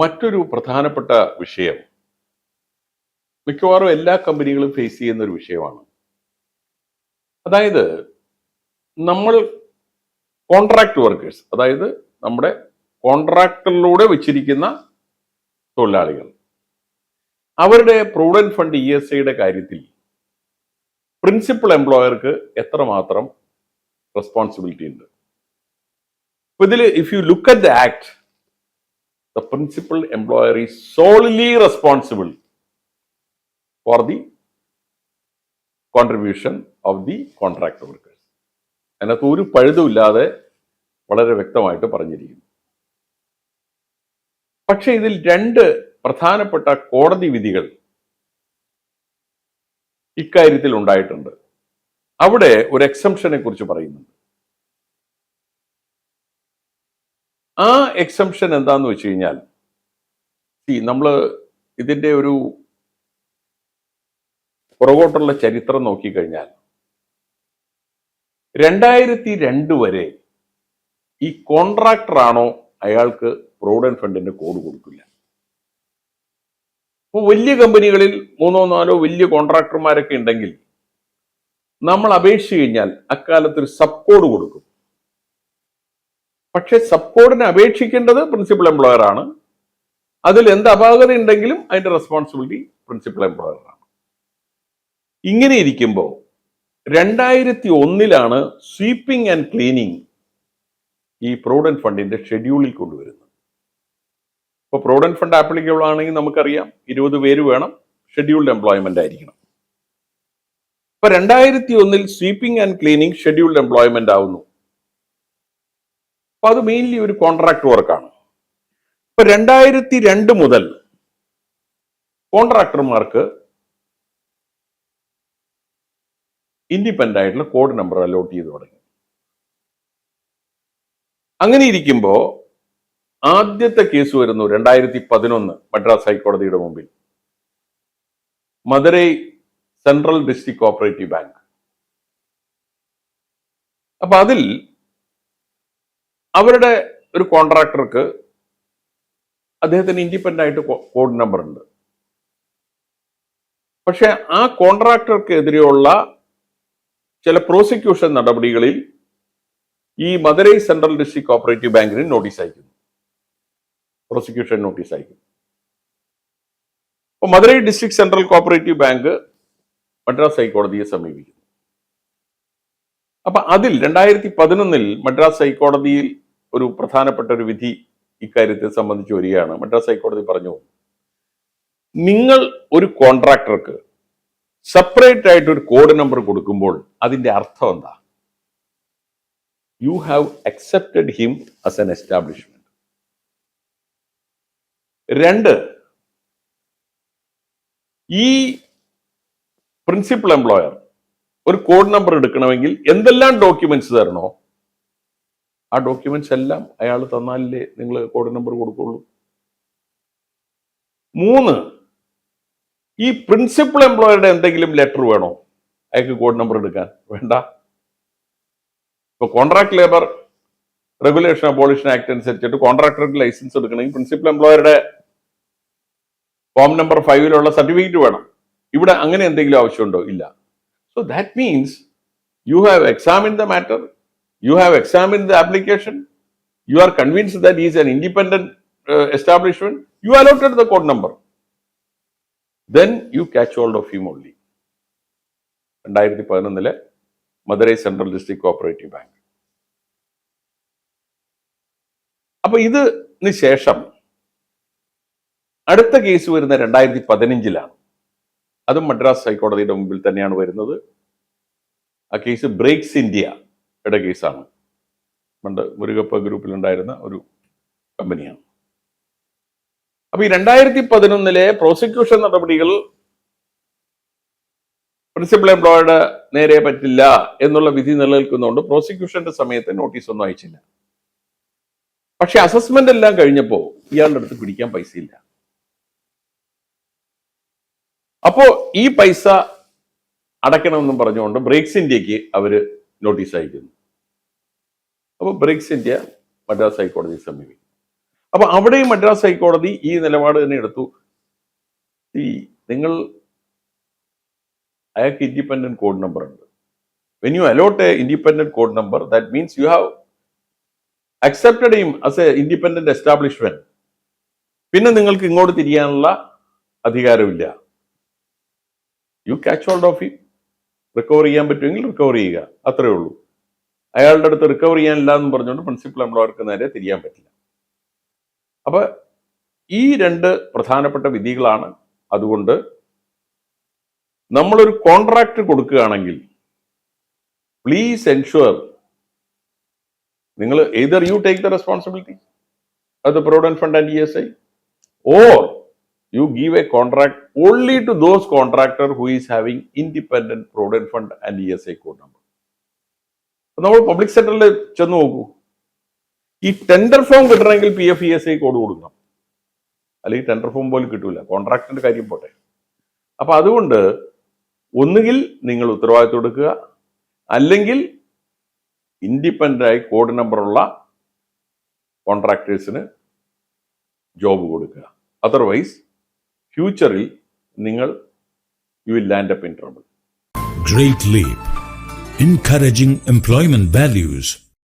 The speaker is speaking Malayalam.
മറ്റൊരു പ്രധാനപ്പെട്ട വിഷയം മിക്കവാറും എല്ലാ കമ്പനികളും ഫേസ് ചെയ്യുന്ന ഒരു വിഷയമാണ്. അതായത് നമ്മൾ കോൺട്രാക്ട് വർക്കേഴ്സ്, അതായത് നമ്മുടെ കോൺട്രാക്ടറിലൂടെ വെച്ചിരിക്കുന്ന തൊഴിലാളികൾ, അവരുടെ പ്രൊവിഡന്റ് ഫണ്ട് ESIയുടെ കാര്യത്തിൽ പ്രിൻസിപ്പൽ എംപ്ലോയർക്ക് എത്രമാത്രം റെസ്പോൺസിബിലിറ്റി ഉണ്ട്. ഇതിൽ if you look at the act, the principal employer is solely responsible for the contribution of the contract workers. അതിനകത്ത് ഒരു പഴുതുമില്ലാതെ വളരെ വ്യക്തമായിട്ട് പറഞ്ഞിരിക്കുന്നു. പക്ഷെ ഇതിൽ രണ്ട് പ്രധാനപ്പെട്ട കോടതി വിധികൾ ഇക്കാര്യത്തിൽ ഉണ്ടായിട്ടുണ്ട്. അവിടെ ഒരു എക്സംഷനെ കുറിച്ച് പറയുന്നുണ്ട്. ആ എക്സംഷൻ എന്താന്ന് വെച്ച് കഴിഞ്ഞാൽ, നമ്മൾ ഇതിന്റെ ഒരു പുറകോട്ടുള്ള ചരിത്രം നോക്കിക്കഴിഞ്ഞാൽ 2002 വരെ ഈ കോൺട്രാക്ടർ ആണോ അയാൾക്ക് പ്രൊവിഡന്റ് ഫണ്ടിന്റെ കോഡ് കൊടുക്കില്ല. അപ്പോൾ വലിയ കമ്പനികളിൽ 3-4 വലിയ കോൺട്രാക്ടർമാരൊക്കെ ഉണ്ടെങ്കിൽ നമ്മൾ അപേക്ഷിച്ച് കഴിഞ്ഞാൽ അക്കാലത്ത് ഒരു സബ് കോഡ് കൊടുക്കും. പക്ഷെ സബ് കോഡിനെ അപേക്ഷിക്കേണ്ടത് പ്രിൻസിപ്പൽ എംപ്ലോയർ ആണ്. അതിൽ എന്ത് അപാകത ഉണ്ടെങ്കിലും അതിന്റെ റെസ്പോൺസിബിലിറ്റി പ്രിൻസിപ്പൽ എംപ്ലോയർ ആണ്. ഇങ്ങനെ ഇരിക്കുമ്പോൾ 2001 സ്വീപ്പിംഗ് ആൻഡ് ക്ലീനിങ് ഈ പ്രൊവിഡന്റ് ഫണ്ടിന്റെ ഷെഡ്യൂളിൽ കൊണ്ടുവരുന്നത്. ഇപ്പോൾ പ്രൊവിഡന്റ് ഫണ്ട് ആപ്ലിക്കബിൾ ആണെങ്കിൽ നമുക്കറിയാം 20 പേര് വേണം, ഷെഡ്യൂൾഡ് എംപ്ലോയ്മെന്റ് ആയിരിക്കണം. ഇപ്പൊ 2001 sweeping and cleaning scheduled employment ആവുന്നു. അപ്പൊ അത് മെയിൻലി ഒരു കോൺട്രാക്ട് വർക്കാണ്. ഇപ്പൊ 2002 മുതൽ കോൺട്രാക്ടർമാർക്ക് ഇൻഡിപെൻഡന്റ് ആയിട്ടുള്ള കോഡ് നമ്പർ അലോട്ട് ചെയ്ത് തുടങ്ങി. അങ്ങനെ ഇരിക്കുമ്പോൾ ആദ്യത്തെ കേസ് വരുന്നു 2011 മദ്രാസ് ഹൈക്കോടതിയുടെ മുമ്പിൽ, Madurai central district cooperative bank. അപ്പൊ അതിൽ അവരുടെ ഒരു കോൺട്രാക്ടർക്ക് അദ്ദേഹത്തിന് ഇൻഡിപെൻഡന്റ് ആയിട്ട് കോഡ് നമ്പർ ഉണ്ട്. പക്ഷെ ആ കോൺട്രാക്ടർക്ക് എതിരെയുള്ള ചില പ്രോസിക്യൂഷൻ നടപടികളിൽ ഈ മധുരൈ സെൻട്രൽ ഡിസ്ട്രിക്ട് കോഓപ്പറേറ്റീവ് ബാങ്കിന് നോട്ടീസ് അയക്കുന്നു, പ്രോസിക്യൂഷൻ നോട്ടീസ് അയക്കുന്നു. അപ്പൊ Madurai district central cooperative bank Madras ഹൈക്കോടതിയെ സമീപിക്കുന്നു. അപ്പൊ അതിൽ 2011 മദ്രാസ് ഹൈക്കോടതിയിൽ ഒരു പ്രധാനപ്പെട്ട ഒരു വിധി ഇക്കാര്യത്തെ സംബന്ധിച്ച് വരികയാണ്. മദ്രാസ് ഹൈക്കോടതി പറഞ്ഞു, നിങ്ങൾ ഒരു കോൺട്രാക്ടർക്ക് സെപ്പറേറ്റ് ആയിട്ട് ഒരു കോഡ് നമ്പർ കൊടുക്കുമ്പോൾ അതിന്റെ അർത്ഥം എന്താ? You have accepted him as an establishment. 2, ഈ പ്രിൻസിപ്പൽ എംപ്ലോയർ ഒരു കോഡ് നമ്പർ എടുക്കണമെങ്കിൽ എന്തെല്ലാം ഡോക്യുമെന്റ്സ് തരണോ ആ ഡോക്യുമെന്റ്സ് എല്ലാം അയാൾ തന്നാലേ നിങ്ങൾ കോഡ് നമ്പർ കൊടുക്കുള്ളൂ. 3, ഈ പ്രിൻസിപ്പൽ എംപ്ലോയറുടെ എന്തെങ്കിലും ലെറ്റർ വേണോ അയാൾക്ക് കോഡ് നമ്പർ എടുക്കാൻ? വേണ്ട. ഇപ്പൊ contract labour regulation abolition act അനുസരിച്ചിട്ട് കോൺട്രാക്ടർക്ക് ലൈസൻസ് എടുക്കണമെങ്കിൽ പ്രിൻസിപ്പൽ എംപ്ലോയറുടെ ഫോം നമ്പർ 5 സർട്ടിഫിക്കറ്റ് വേണം. ഇവിടെ അങ്ങനെ എന്തെങ്കിലും ആവശ്യമുണ്ടോ? ഇല്ല. So that means you have examined the matter, you have examined the application, you are convinced that he is an independent establishment, you allotted the code number, then you catch hold of him only. 2011 Madurai central district cooperative bank. അപ്പൊ ഇതിന് ശേഷം അടുത്ത കേസ് വരുന്ന 2015 അതും മദ്രാസ് ഹൈക്കോടതിയുടെ മുമ്പിൽ തന്നെയാണ് വരുന്നത്. ആ കേസ് ബ്രേക്സ് ഇന്ത്യയുടെ കേസാണ്. പണ്ട് മുരുകപ്പ ഗ്രൂപ്പിലുണ്ടായിരുന്ന ഒരു കമ്പനിയാണ്. അപ്പൊ ഈ 2011 പ്രോസിക്യൂഷൻ നടപടികൾ പ്രിൻസിപ്പൽ എംപ്ലോയറുടെ നേരെ പറ്റില്ല എന്നുള്ള വിധി നിലനിൽക്കുന്നതുകൊണ്ട് പ്രോസിക്യൂഷന്റെ സമയത്ത് നോട്ടീസ് ഒന്നും അയച്ചില്ല. പക്ഷെ അസസ്മെന്റ് എല്ലാം കഴിഞ്ഞപ്പോ ഇയാളുടെ അടുത്ത് പിടിക്കാൻ പൈസയില്ല. അപ്പോ ഈ പൈസ അടയ്ക്കണമെന്നും പറഞ്ഞുകൊണ്ട് ബ്രേക്സ് ഇന്ത്യക്ക് അവര് നോട്ടീസ് അയക്കുന്നു. അപ്പോൾ ബ്രേക്സ് ഇന്ത്യ മദ്രാസ് ഹൈക്കോടതിയെ സമീപിക്കും. അപ്പൊ അവിടെയും മദ്രാസ് ഹൈക്കോടതി ഈ നിലപാട് തന്നെ എടുത്തു. ഈ നിങ്ങൾ അയാൾക്ക് ഇൻഡിപെൻഡന്റ് കോഡ് നമ്പർ ഉണ്ട്. When you allot A independent code number, that means you have accepted him as A independent establishment. പിന്നെ നിങ്ങൾക്ക് ഇങ്ങോട്ട് തിരിയാനുള്ള അധികാരമില്ല. You catch hold of him. Recover ചെയ്യാൻ പറ്റുമെങ്കിൽ റിക്കവർ ചെയ്യുക, അത്രേ ഉള്ളൂ. അയാളുടെ അടുത്ത് റിക്കവർ ചെയ്യാനില്ല എന്ന് പറഞ്ഞുകൊണ്ട് പ്രിൻസിപ്പൽ എംപ്ലോയർക്ക് നേരെ തിരിയാൻ പറ്റില്ല. അപ്പൊ ഈ രണ്ട് പ്രധാനപ്പെട്ട വിധികളാണ്. അതുകൊണ്ട് നമ്മളൊരു കോൺട്രാക്ട് കൊടുക്കുകയാണെങ്കിൽ പ്ലീസ് എൻഷുവർ നിങ്ങൾ either you take the responsibility of the provident fund and ESI, or you give a contract only to those contractor who is having independent provident fund and ESI code number. നമ്മൾ പബ്ലിക് സെക്ടറിൽ ചെന്ന് നോക്കൂ, ഈ ടെൻഡർ ഫോം കിട്ടണമെങ്കിൽ PF ESI കോഡ് കൊടുക്കണം, അല്ലെങ്കിൽ ടെൻഡർ ഫോം പോലും കിട്ടൂല. കോൺട്രാക്ടിന്റെ കാര്യം പോട്ടെ. അപ്പൊ അതുകൊണ്ട് ഒന്നുകിൽ നിങ്ങൾ ഉത്തരവാദിത്വം എടുക്കുക, അല്ലെങ്കിൽ ഇൻഡിപെൻഡന്റ് ആയി കോഡ് നമ്പറുള്ള കോൺട്രാക്ടേഴ്സിന് ജോബ് കൊടുക്കുക. അതർവൈസ് ഫ്യൂച്ചറിൽ നിങ്ങൾ you will land up in trouble. Great Leap, encouraging employment values.